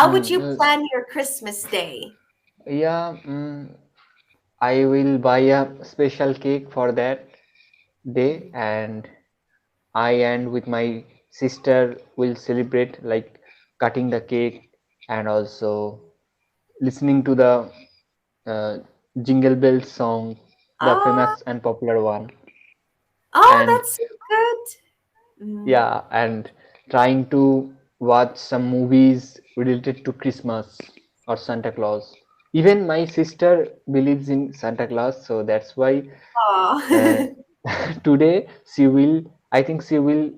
How would you Mm, plan your Christmas day? yeah, I will buy a special cake for that day, and I and with my sister will celebrate like cutting the cake and also listening to the uh, Jingle Bells song, the Oh, famous and popular one, oh, and that's so good. Mm. yeah, and trying to watch some movies related to Christmas or Santa Claus. Even my sister believes in Santa Claus, so that's why uh, Oh. today she will, I think she will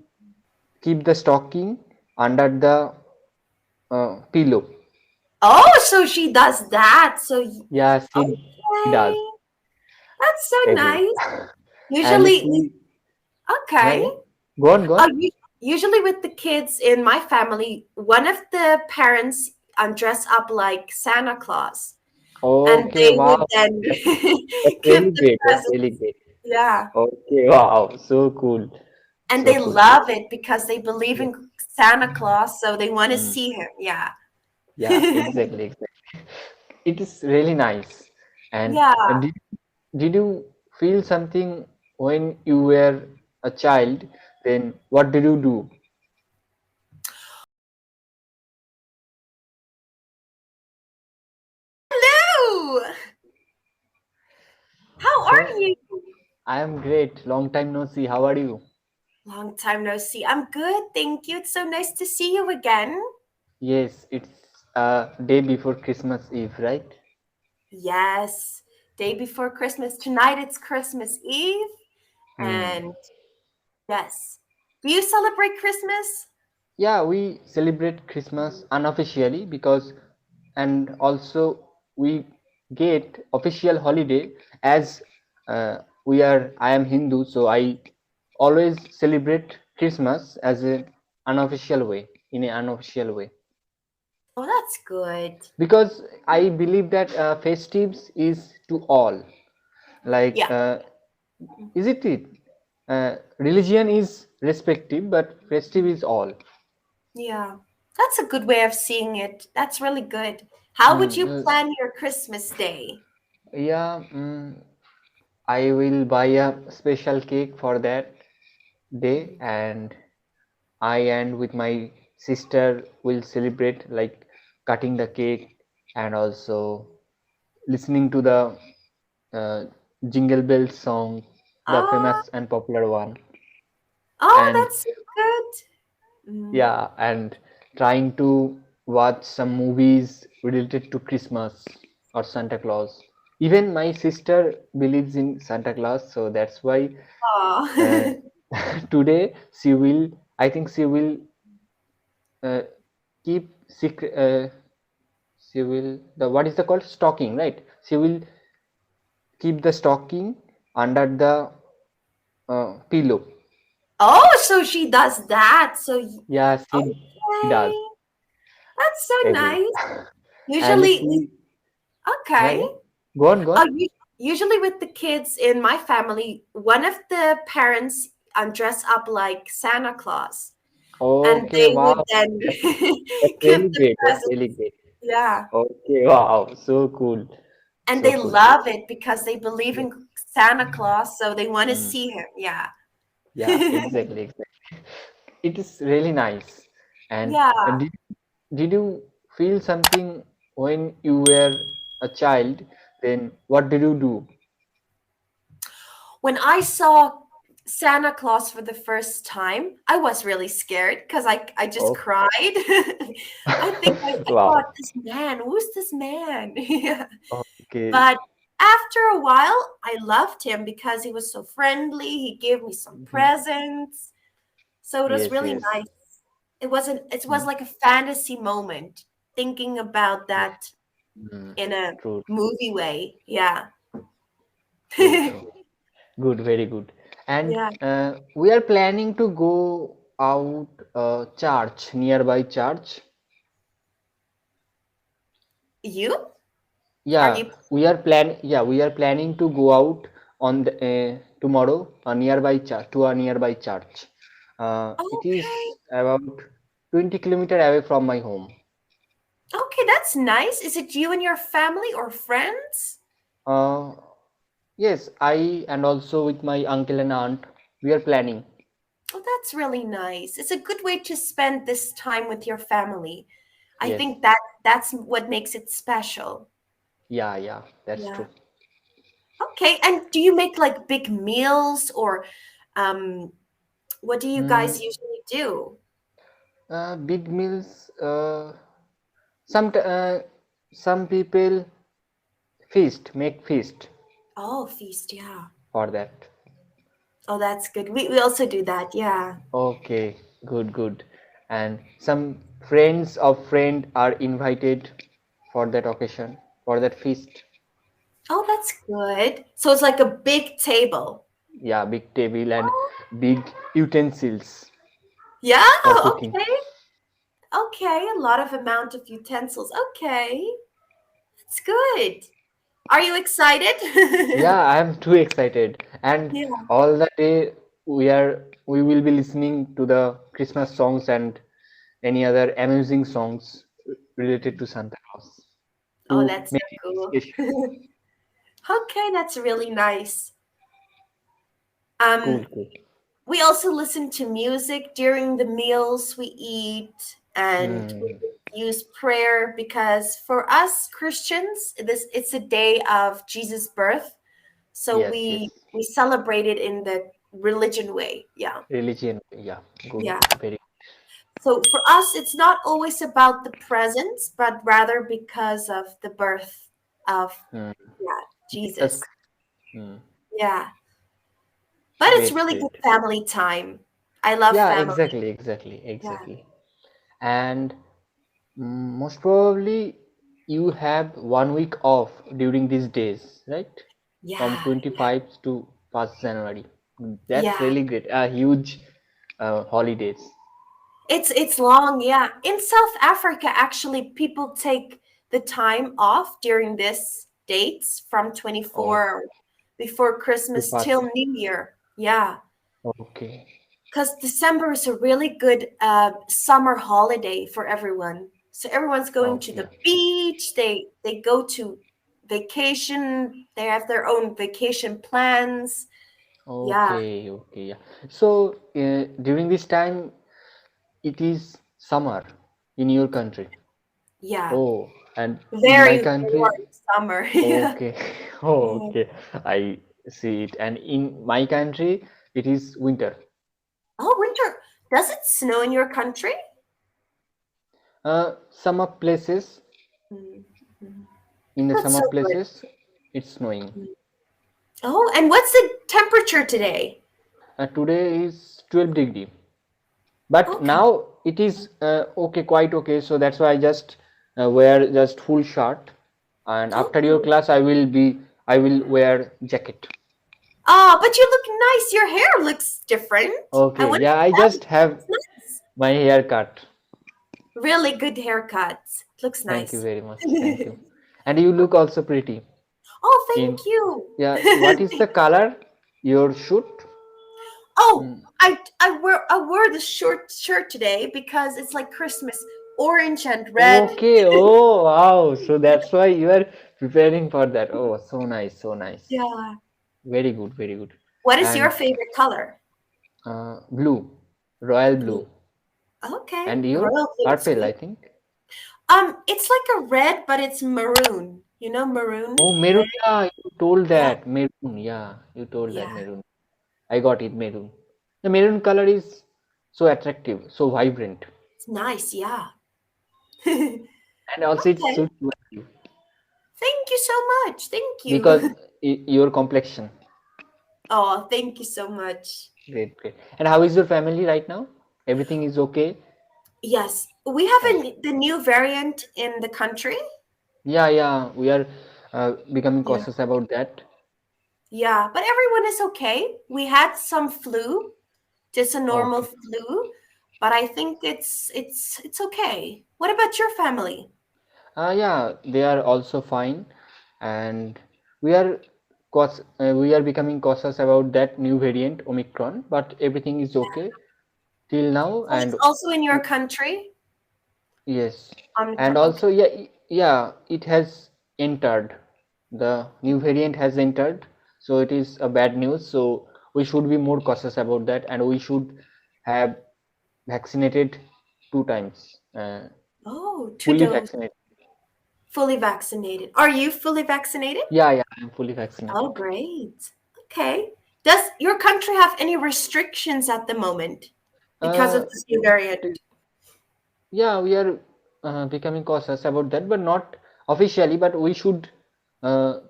keep the stocking under the pillow. Oh, so she does that. So, Yeah, she does okay. That's so exactly. nice. And Usually, she, yeah, okay. yeah. Go on, go on. Usually with the kids in my family, one of the parents dress up like Santa Claus, and Okay, they would wow, then that's give really the great. That's really presents. great. Yeah. Okay, wow, so cool, And so they cool. love it because they believe Yeah. in Santa Claus, so they want to Mm, see him. Yeah. yeah, exactly, exactly. It is really nice. And Yeah. did you feel something when you were a child? Then what did you do? Hello. How are So you? I am great. Long time no see. How are you? Long time no see. I'm good, thank you. It's so nice to see you again. Yes, it's day before Christmas Eve, right? Yes. Day before Christmas. Tonight it's Christmas Eve. Hmm. And yes. Do you celebrate Christmas? Yeah, we celebrate Christmas unofficially because, and also we get official holiday as I am Hindu, so I always celebrate Christmas as an unofficial way, in an unofficial way, Oh, that's good. because I believe that festives is to all. Like, Yeah. is it? Religion is respective, but festive is all. Yeah. That's a good way of seeing it. That's really good. How would you Hmm. plan your Christmas day? Yeah, I will buy a special cake for that day, and I and with my sister will celebrate like cutting the cake and also listening to the uh, Jingle Bells song, the Oh, famous and popular one, oh, and that's so good. Mm. yeah, and trying to watch some movies related to Christmas or Santa Claus. Even my sister believes in Santa Claus, so that's why uh, Oh. today she will, I think she will uh, keep secret. She will the what is the called stocking, right? She will keep the stocking under the pillow. Oh, so she does that. So, Yeah, she does okay. That's so exactly. nice. And Usually, she, yeah, okay. yeah. Go on, go on. Usually with the kids in my family, one of the parents dress up like Santa Claus, and Okay, they would wow, then that's give really the great. That's really presents. great. Yeah. Okay, wow, so cool, And so they cool. love it because they believe Yeah. in Santa Claus, so they want to Mm, see him. Yeah. yeah, exactly, exactly. It is really nice. And Yeah. did you feel something when you were a child? Then what did you do? When I saw Santa Claus for the first time, I was really scared because I just Oh, cried. I think I wow. thought, this man, who's this man? Yeah. Okay. But after a while, I loved him because he was so friendly. He gave me some Mhm. presents. So it was Yes, really yes. nice. It was Mm, like a fantasy moment thinking about yes. that Mm, in a true, movie way. Yeah. true, true. Good, very good. And Yeah. we are planning to go out church, nearby church. You? Are Yeah, you? we are planning to go out on the tomorrow a nearby church to a nearby church. It is Okay. about 20 kilometer away from my home. Okay, that's nice. Is it you and your family or friends? Uh, yes, I and also with my uncle and aunt, we are planning. Oh, that's really nice. It's a good way to spend this time with your family. I Yes, think that's what makes it special. yeah, that's Yeah. true. Okay, and do you make like big meals or um what do you Mm, guys usually do? big meals. Some people make feast Oh, feast, yeah. for that. Oh, that's good. We also do that, yeah. Okay, good. And some friends of friend are invited for that occasion, for that feast. Oh, that's good. So it's like a big table. Yeah, big table and big utensils Yeah, for cooking. okay. Okay, a lot of amount of utensils. Okay, that's good. Are you excited? Yeah, I am too excited. And Yeah. all the day we will be listening to the Christmas songs and any other amusing songs related to Santa Claus Oh, to that's so make it cool. special. Okay, that's really nice. Cool, Um, cool. we also listen to music during the meals we eat, and we Hmm. use prayer because for us Christians, this it's a day of Jesus' birth. So Yes. we celebrate it in the religion way. Yeah. Religion, yeah, good, Yeah. very. So for us, it's not always about the presents, but rather because of the birth of, Hmm. yeah, Jesus. Jesus. Hmm. Yeah. But it's Great, really good great. family time. I love Yeah, family. Yeah. exactly. And most probably you have 1 week off during these days, right? From Yeah. 25 to 1st January. That's Yeah. really great. A huge holidays. It's long, yeah. In South Africa, actually, people take the time off during this dates from Oh, 24 before to Christmas till 1st. New Year. Yeah. Okay. Because December is a really good summer holiday for everyone. So everyone's going to Okay. the beach. They go to vacation. They have their own vacation plans. Yeah, Okay, yeah. So during this time, it is summer in your country. yeah. Oh, and in my Very country, warm summer. Yeah. okay, oh, Yeah. okay, I see it. And in my country, it is winter. Oh, winter. Does it snow in your country? Some of places, Mm, mhm. in the That's some so of good. places, it's snowing. Oh, and what's the temperature today? Today is 12 degree, but Okay. now it is okay, quite okay. So that's why I just wear just full shirt, and after your Okay. class, I will wear jacket. Oh, but you look nice. Your hair looks different. I Okay, wonder yeah, I if that just have looks nice. my hair cut. Really good haircuts. Looks Thank you nice. very much. Thank you. And you look also pretty. Oh, In thank you. Yeah, what is the color? Your shoot? Oh, Mm. I wore the short shirt today because it's like Christmas, orange and red. Okay. Oh, wow. So that's why you are preparing for that. Oh, so nice, so nice. Yeah. Very good, very good. What is your And favorite color? blue, royal Blue. blue. Okay. And your Royal blue is purple, good. I think. It's like a red, but it's maroon. You know maroon? Oh, maroon. Red. Yeah, you told Yeah. that. Maroon. Yeah, you told that Yeah. maroon. I got it, maroon. The maroon color is so attractive, so vibrant, It's nice. Yeah. Okay. and also it suits you Thank you so much. Thank because you. your complexion. Oh, thank you so much. Great, great. And how is your family right now? Everything is okay? Yes, we have Oh, the new variant in the country. yeah. We are becoming Yeah. cautious about that. Yeah, but everyone is okay. We had some flu, just a normal Okay. flu, but I think it's okay. What about your family? Yeah, they are also fine, and we are we are becoming cautious about that new variant Omicron, but everything is okay till now. Oh, And it's also in your country? Yes, and Okay. also yeah, it has entered. The new variant has entered, so it is a bad news. So we should be more cautious about that, and we should have vaccinated 2 times, Oh, two fully dose, vaccinated. fully vaccinated. Are you fully vaccinated? Yeah, I'm fully Oh, vaccinated. great. Okay. Does your country have any restrictions at the moment because of this new variant? Not Yeah, we are becoming cautious about that, but not officially, but we should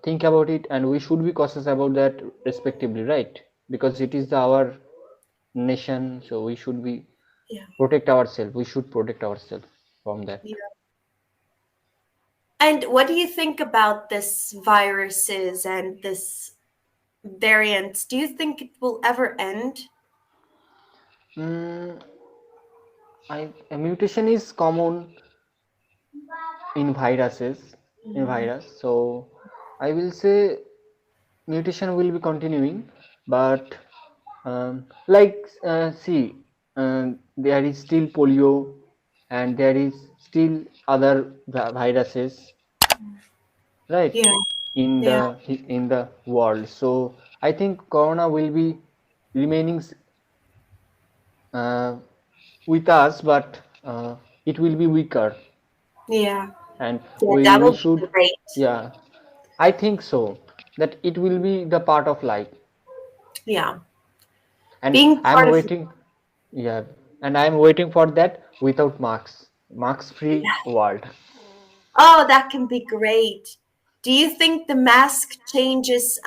think about it and we should be cautious about that respectively, right? Because it is our nation, so we should be Yeah. protect ourselves. We should protect ourselves from that. Yeah. And what do you think about this viruses and this variants? Do you think it will ever end? Mm, a mutation is common in Mhm. virus. So I will say mutation will be continuing, but see, there is still polio, and there is still other viruses, right, Yeah. in Yeah. the world. So I think Corona will be remaining uh, with us, but it will be weaker, Yeah. and Yeah, we that we will be should, great. yeah, I think so, that it will be the part of life. Yeah. And Being I'm part of waiting, yeah, and I'm waiting for that without marks free yeah. world. Oh, that can be great. Do you think the mask changes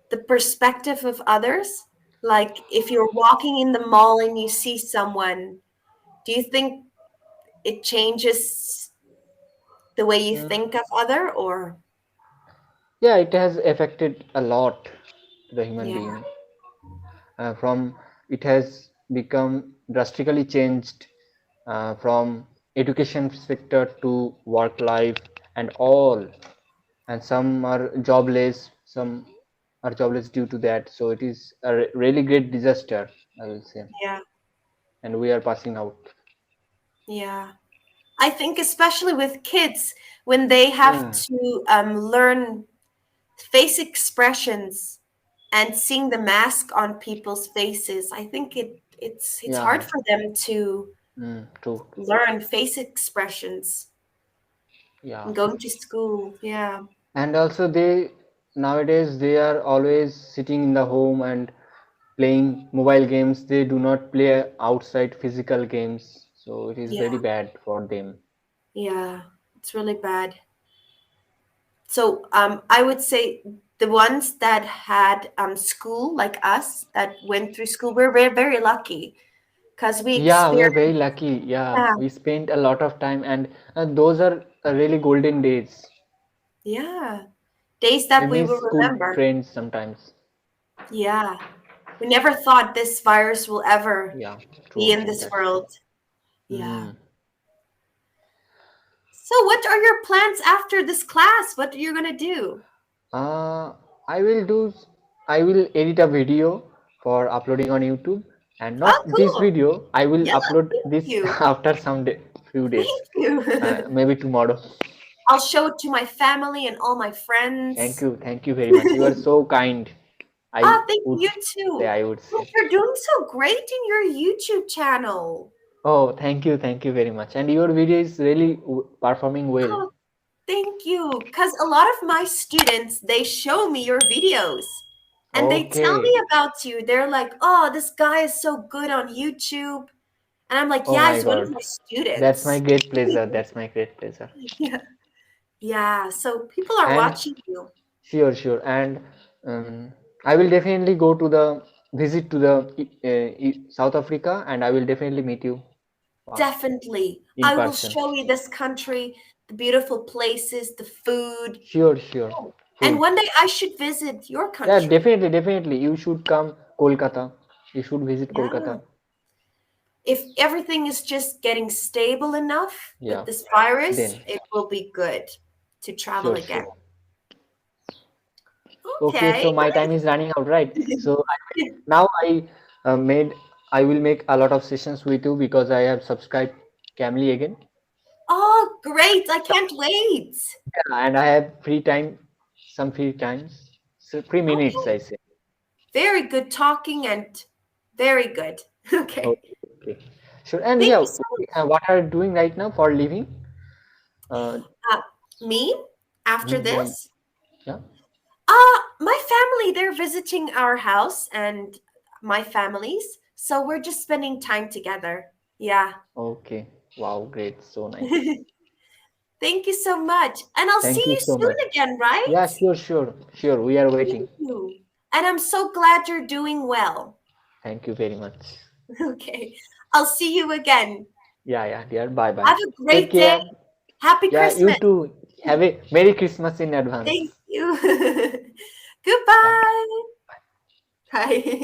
the perspective of others? Like if you're walking in the mall and you see someone, do you think it changes the way you Mm, think of other or yeah, it has affected a lot to the human yeah, being. From it has become drastically changed from education sector to work life and all, and some are jobless, some are jobless due to that. So it is a really great disaster, I will say, yeah, and we are passing out. yeah. I think especially with kids when they have Yeah, to learn face expressions and seeing the mask on people's faces, I think it's hard yeah, for them to true. learn face expressions Yeah, and going to school. Yeah, and also they nowadays they are always sitting in the home and playing mobile games. They do not play outside physical games, so it is yeah, very bad for them. yeah. It's really bad. So I would say the ones that had school, like us, that went through school, we're very, very lucky because we Yeah, we are very experienced, lucky. Yeah, yeah, we spent a lot of time, and those are really golden days. yeah, days We that we will miss school remember. friends sometimes. Yeah, we never thought this virus will ever Yeah, be true. in this That's true. world. Yeah. Mm. So, what are your plans after this class? What are you gonna do? Uh, I will do. I will edit a video for uploading on YouTube, and Oh, not this cool. video. I will Yeah, upload thank this you. after few days, Thank you. maybe tomorrow. I'll show it to my family and all my friends. Thank you very much. You are so kind. I Ah, thank would you say, too. I would Well, say. you're doing so great in your YouTube channel. Oh, thank you very much. And your video is really performing well. Oh, thank you. Because a lot of my students, they show me your videos and they tell Okay. me about you. They're like, oh, this guy is so good on YouTube. And I'm like, Oh yeah, my he's one of God. my That's my students. great pleasure. That's my great pleasure. Yeah. Yeah. So people are And watching you. sure. And I will definitely go to the visit to the South Africa, and I will definitely meet you Definitely. in I will person. show you this country, the beautiful places, the food. Oh, and Sure. one day I should visit your Yeah, country. definitely. You should come Kolkata. You should visit Yeah. Kolkata. If everything is just getting stable enough with Yeah. this virus, Then it will be good to travel again. sure. Okay, Okay. so my time is running out, right? So Great. now I will make a lot of sessions with you because I have subscribed. Cambly again. Oh, great. I can't wait. Yeah, and I have free time, some free times. So 3 minutes, I Okay. say. Very good talking and very good. Okay. Okay, okay. Sure. And Thank yeah, you so much. what are you doing right now for living? Uh, Uh, Me, after yeah, this? yeah. My family, they're visiting our house and my family's. So we're just spending time together. Yeah. Okay. Wow, great. So nice. Thank you so much. And I'll see Thank you you so much. soon again, right? Yeah, sure, sure, sure. We are waiting. Thank you. And I'm so glad you're doing well. Thank you very much. Okay. I'll see you again. Yeah, yeah, dear. Bye bye. Have a Take great day. care. Happy Yeah, you Christmas. too. Have a Merry Christmas in Thank advance. you. Bye. Goodbye. Bye.